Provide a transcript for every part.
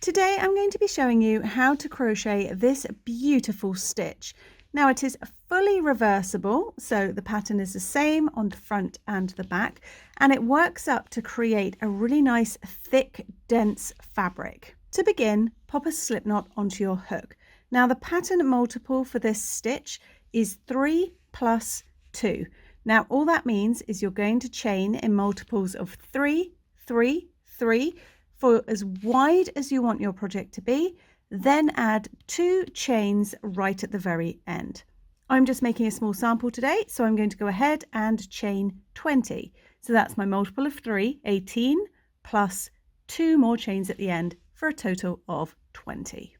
Today I'm going to be showing you how to crochet this beautiful stitch. Now it is fully reversible, so the pattern is the same on the front and the back, and it works up to create a really nice thick dense fabric. To begin, pop a slip knot onto your hook. Now the pattern multiple for this stitch is 3 plus 2. Now all that means is you're going to chain in multiples of 3, 3, 3 for as wide as you want your project to be, then add 2 chains right at the very end. I'm just making a small sample today, so I'm going to go ahead and chain 20. So that's my multiple of 3, 18, plus 2 more chains at the end for a total of 20.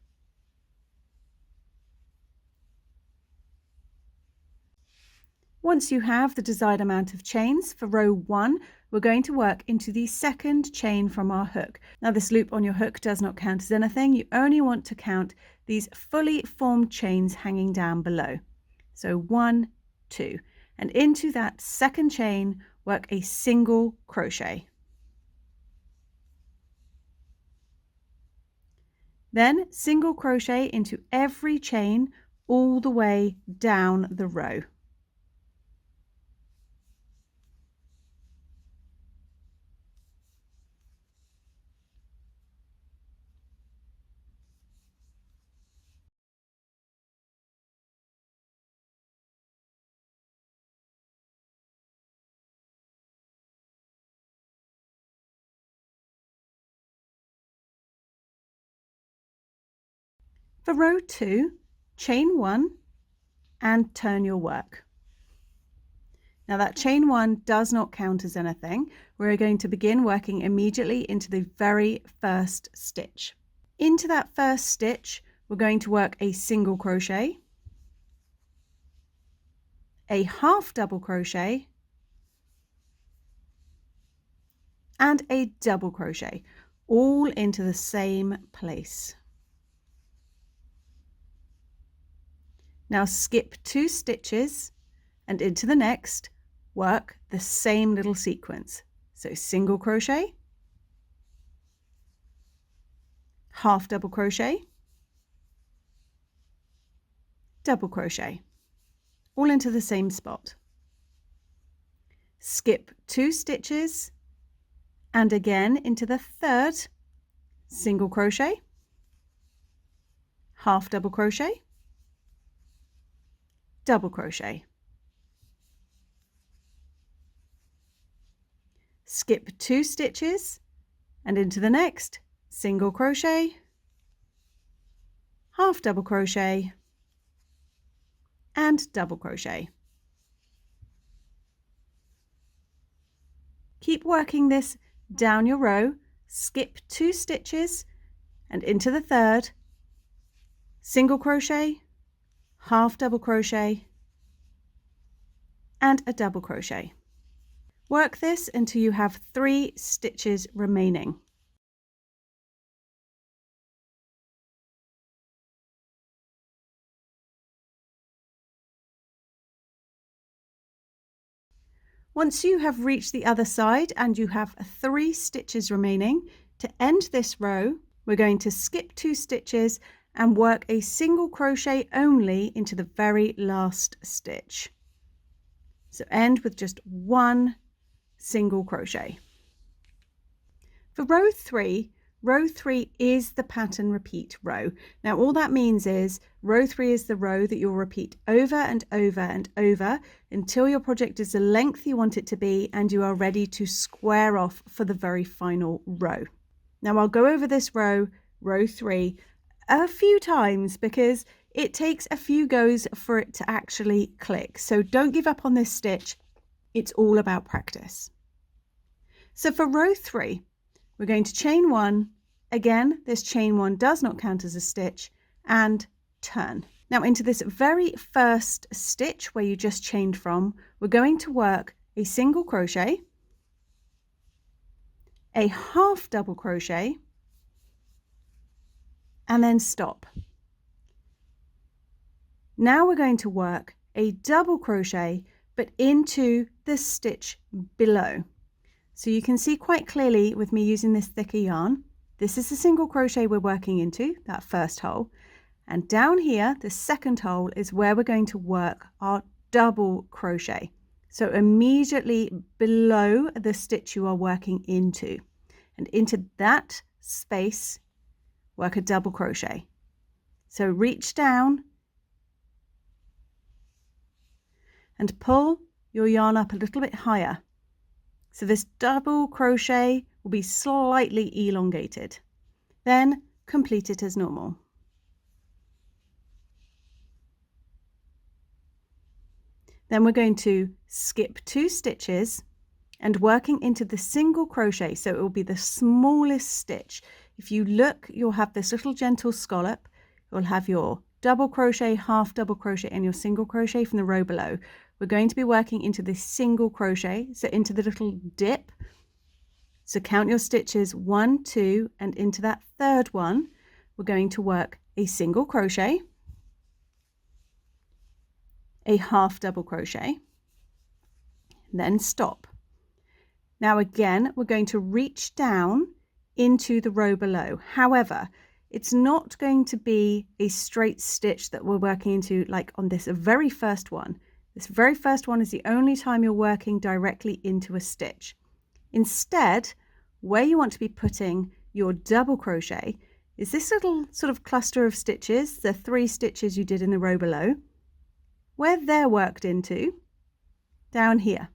Once you have the desired amount of chains, for row 1, we're going to work into the second chain from our hook. Now this loop on your hook does not count as anything. You only want to count these fully formed chains hanging down below. So 1, 2, and into that second chain, work a single crochet. Then single crochet into every chain all the way down the row. For row 2, chain 1 and turn your work. Now that chain 1 does not count as anything. We're going to begin working immediately into the very first stitch. Into that first stitch, we're going to work a single crochet, a half double crochet, and a double crochet, all into the same place. Now skip 2 stitches and into the next, work the same little sequence. So single crochet, half double crochet, double crochet, all into the same spot. Skip 2 stitches and again into the third, single crochet, half double crochet, double crochet. Skip 2 stitches and into the next, single crochet, half double crochet, and double crochet. Keep working this down your row, skip 2 stitches and into the third, single crochet, half double crochet, and a double crochet. Work this until you have 3 stitches remaining. Once you have reached the other side and you have 3 stitches remaining, to end this row, we're going to skip 2 stitches and work a single crochet only into the very last stitch. So end with just 1 single crochet. For row 3 is the pattern repeat row. Now all that means is row 3 is the row that you'll repeat over and over and over until your project is the length you want it to be and you are ready to square off for the very final row. Now I'll go over this row 3, a few times because it takes a few goes for it to actually click. So don't give up on this stitch. It's all about practice. So for row 3, we're going to chain 1. Again, this chain 1 does not count as a stitch, and turn. Now into this very first stitch where you just chained from, we're going to work a single crochet, a half double crochet, and then stop. Now we're going to work a double crochet, but into the stitch below. So you can see quite clearly with me using this thicker yarn, This is the single crochet we're working into, that first hole. And down here, the second hole is where we're going to work our double crochet. So immediately below the stitch you are working into. And into that space, work a double crochet. So reach down and pull your yarn up a little bit higher. So this double crochet will be slightly elongated. Then complete it as normal. Then we're going to skip 2 stitches and working into the single crochet, so it will be the smallest stitch. If you look, you'll have this little gentle scallop. You'll have your double crochet, half double crochet, and your single crochet from the row below. We're going to be working into the single crochet, so into the little dip. So count your stitches 1, 2, and into that third one, we're going to work a single crochet, a half double crochet, then stop. Now again, we're going to reach down into the row below. However, it's not going to be a straight stitch that we're working into like on this very first one. This very first one is the only time you're working directly into a stitch. Instead, where you want to be putting your double crochet is this little sort of cluster of stitches, the 3 stitches you did in the row below, where they're worked into, down here.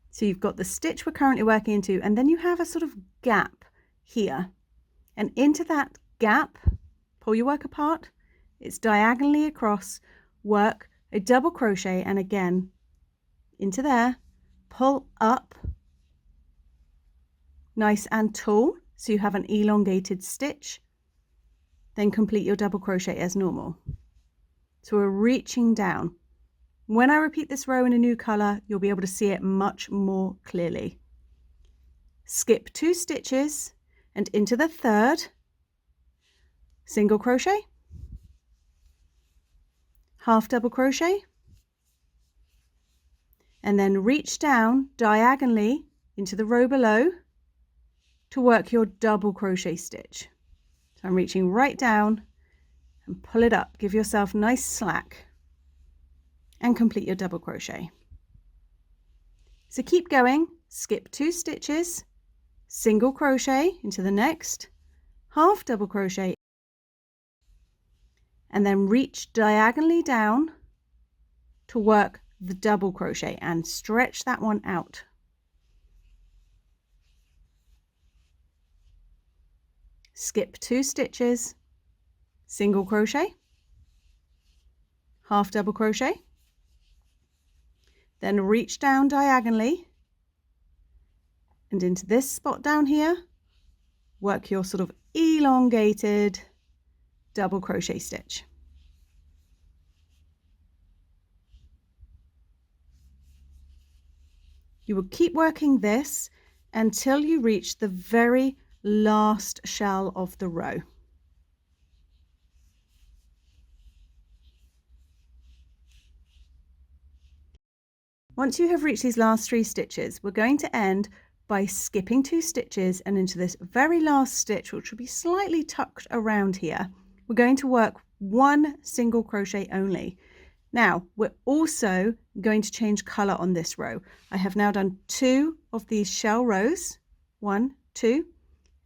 So you've got the stitch we're currently working into, and then you have a sort of gap here. And into that gap, pull your work apart, it's diagonally across, work a double crochet, and again, into there, pull up, nice and tall, so you have an elongated stitch, then complete your double crochet as normal. So we're reaching down. When I repeat this row in a new color, you'll be able to see it much more clearly. Skip 2 stitches and into the third, single crochet, half double crochet, and then reach down diagonally into the row below to work your double crochet stitch. So I'm reaching right down and pull it up, give yourself nice slack, and complete your double crochet. So keep going, skip 2 stitches, single crochet into the next, half double crochet, and then reach diagonally down to work the double crochet and stretch that one out. Skip 2 stitches, single crochet, half double crochet, then reach down diagonally and into this spot down here, work your sort of elongated double crochet stitch. You will keep working this until you reach the very last shell of the row. Once you have reached these last 3 stitches, we're going to end by skipping 2 stitches and into this very last stitch, which will be slightly tucked around here. We're going to work 1 single crochet only. Now, we're also going to change color on this row. I have now done 2 of these shell rows, 1, 2,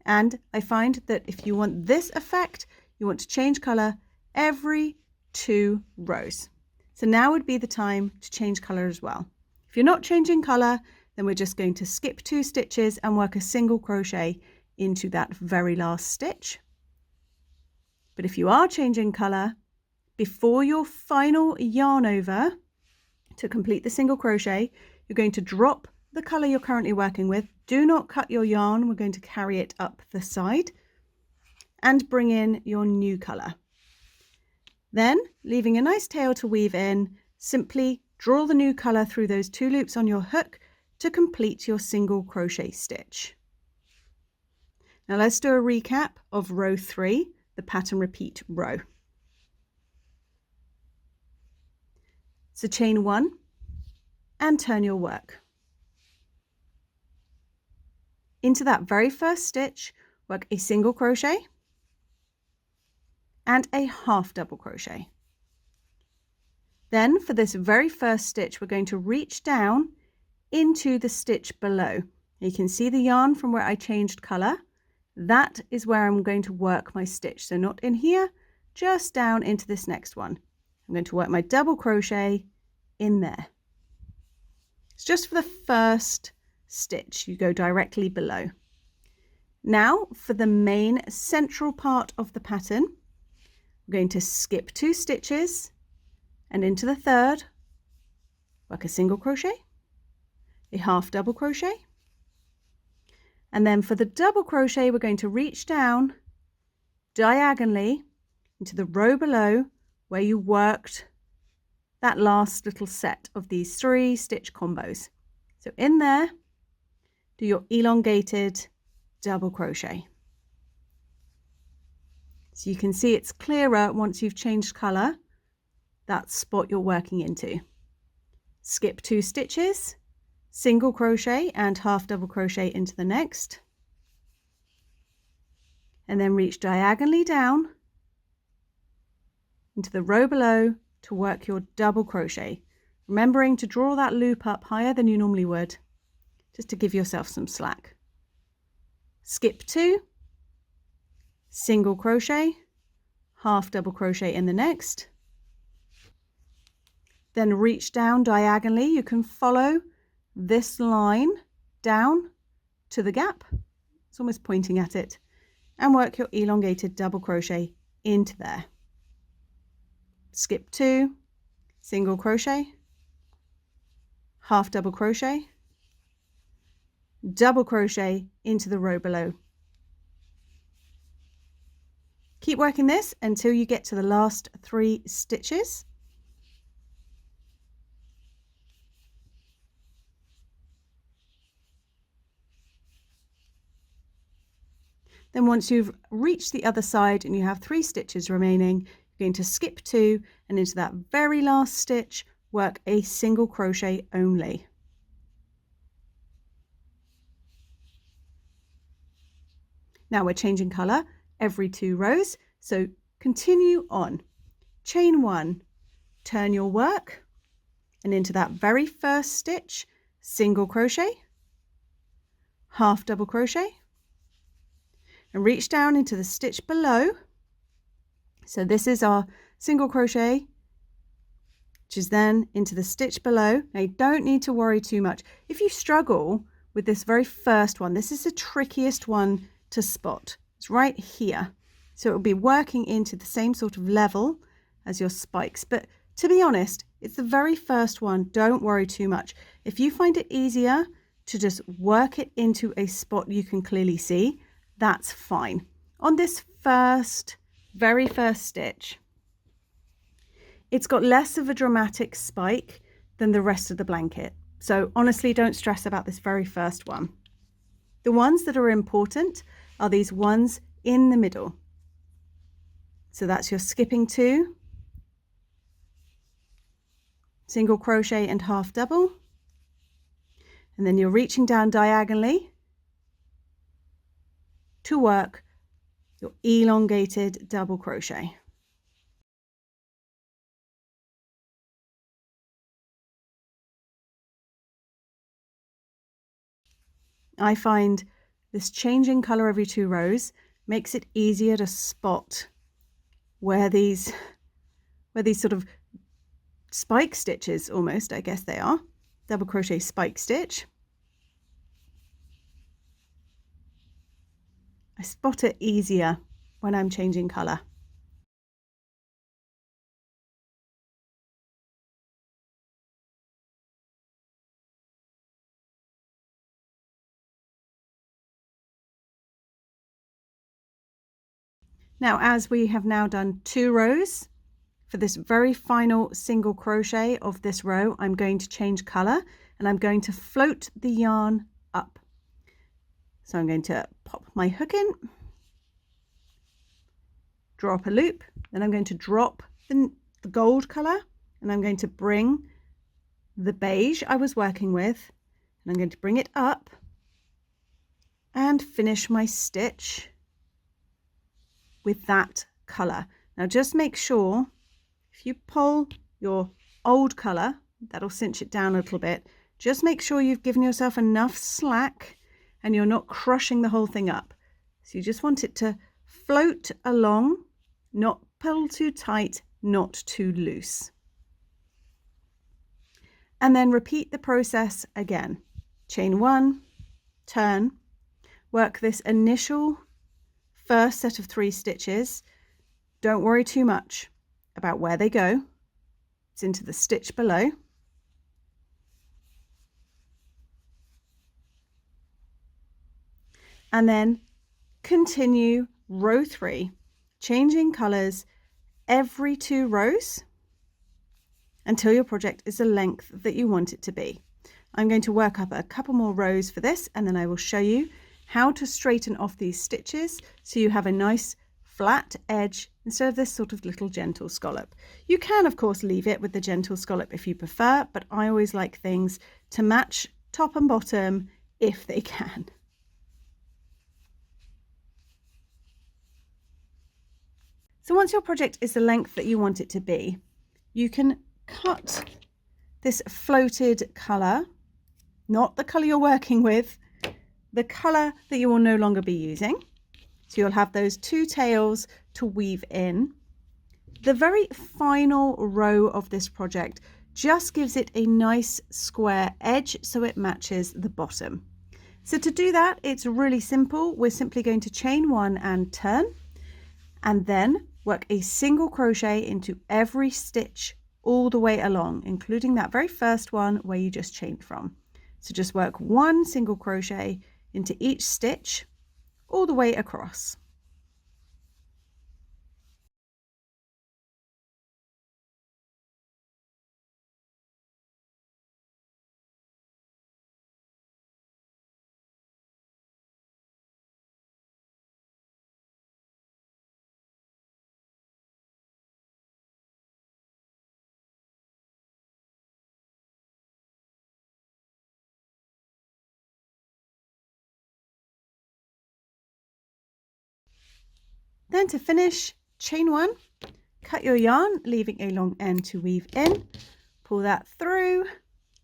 and I find that if you want this effect, you want to change color every 2 rows. So now would be the time to change color as well. If you're not changing color, then we're just going to skip 2 stitches and work a single crochet into that very last stitch. But if you are changing color, before your final yarn over to complete the single crochet, you're going to drop the color you're currently working with. Do not cut your yarn. We're going to carry it up the side and bring in your new color. Then, leaving a nice tail to weave in, simply draw the new color through those 2 loops on your hook to complete your single crochet stitch. Now let's do a recap of row 3, the pattern repeat row. So chain 1 and turn your work. Into that very first stitch, work a single crochet and a half double crochet. Then for this very first stitch, we're going to reach down into the stitch below. You can see the yarn from where I changed colour. That is where I'm going to work my stitch. So not in here, just down into this next one. I'm going to work my double crochet in there. It's just for the first stitch. You go directly below. Now for the main central part of the pattern, we're going to skip 2 stitches and into the third, work a single crochet, a half double crochet, and then for the double crochet we're going to reach down diagonally into the row below where you worked that last little set of these 3 stitch combos. So in there, do your elongated double crochet. So you can see it's clearer once you've changed colour, that spot you're working into. Skip 2 stitches, single crochet and half double crochet into the next, and then reach diagonally down into the row below to work your double crochet, remembering to draw that loop up higher than you normally would, just to give yourself some slack. Skip 2, single crochet, half double crochet in the next, then reach down diagonally. You can follow this line down to the gap, it's almost pointing at it, and work your elongated double crochet into there. Skip 2, single crochet, half double crochet, double crochet into the row below. Keep working this until you get to the last 3 stitches. Then once you've reached the other side and you have 3 stitches remaining, you're going to skip 2 and into that very last stitch, work a single crochet only. Now we're changing colour every 2 rows, so continue on. Chain 1, turn your work, and into that very first stitch, single crochet, half double crochet, and reach down into the stitch below. So this is our single crochet, which is then into the stitch below. Now you don't need to worry too much. If you struggle with this very first one, this is the trickiest one to spot. It's right here. So it will be working into the same sort of level as your spikes. But to be honest, it's the very first one. Don't worry too much. If you find it easier to just work it into a spot you can clearly see, that's fine. On this very first stitch, it's got less of a dramatic spike than the rest of the blanket. So honestly, don't stress about this very first one. The ones that are important are these ones in the middle. So that's your skipping 2, single crochet and half double, and then you're reaching down diagonally to work your elongated double crochet. I find this changing colour every 2 rows makes it easier to spot where these sort of spike stitches, almost, I guess they are, double crochet spike stitch. I spot it easier when I'm changing colour. Now, as we have now done 2 rows, for this very final single crochet of this row, I'm going to change colour and I'm going to float the yarn up. So I'm going to pop my hook in, drop a loop, then I'm going to drop the gold colour and I'm going to bring the beige I was working with, and I'm going to bring it up and finish my stitch with that colour. Now just make sure if you pull your old colour, that'll cinch it down a little bit. Just make sure you've given yourself enough slack and you're not crushing the whole thing up. So you just want it to float along, not pull too tight, not too loose. And then repeat the process again. Chain 1, turn, work this initial first set of 3 stitches. Don't worry too much about where they go. It's into the stitch below. And then continue row 3, changing colours every 2 rows until your project is the length that you want it to be. I'm going to work up a couple more rows for this, and then I will show you how to straighten off these stitches so you have a nice flat edge instead of this sort of little gentle scallop. You can of course leave it with the gentle scallop if you prefer, but I always like things to match top and bottom if they can. So once your project is the length that you want it to be, you can cut this floated colour, not the colour you're working with, the colour that you will no longer be using. So you'll have those 2 tails to weave in. The very final row of this project just gives it a nice square edge so it matches the bottom. So to do that, it's really simple. We're simply going to chain 1 and turn, and then work a single crochet into every stitch all the way along, including that very first one where you just chained from. So just work 1 single crochet into each stitch all the way across. Then to finish, chain 1, cut your yarn, leaving a long end to weave in, pull that through,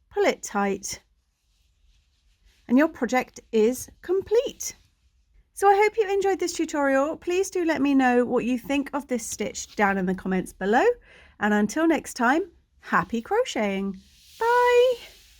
pull it tight, and your project is complete. So I hope you enjoyed this tutorial. Please do let me know what you think of this stitch down in the comments below. And until next time, happy crocheting!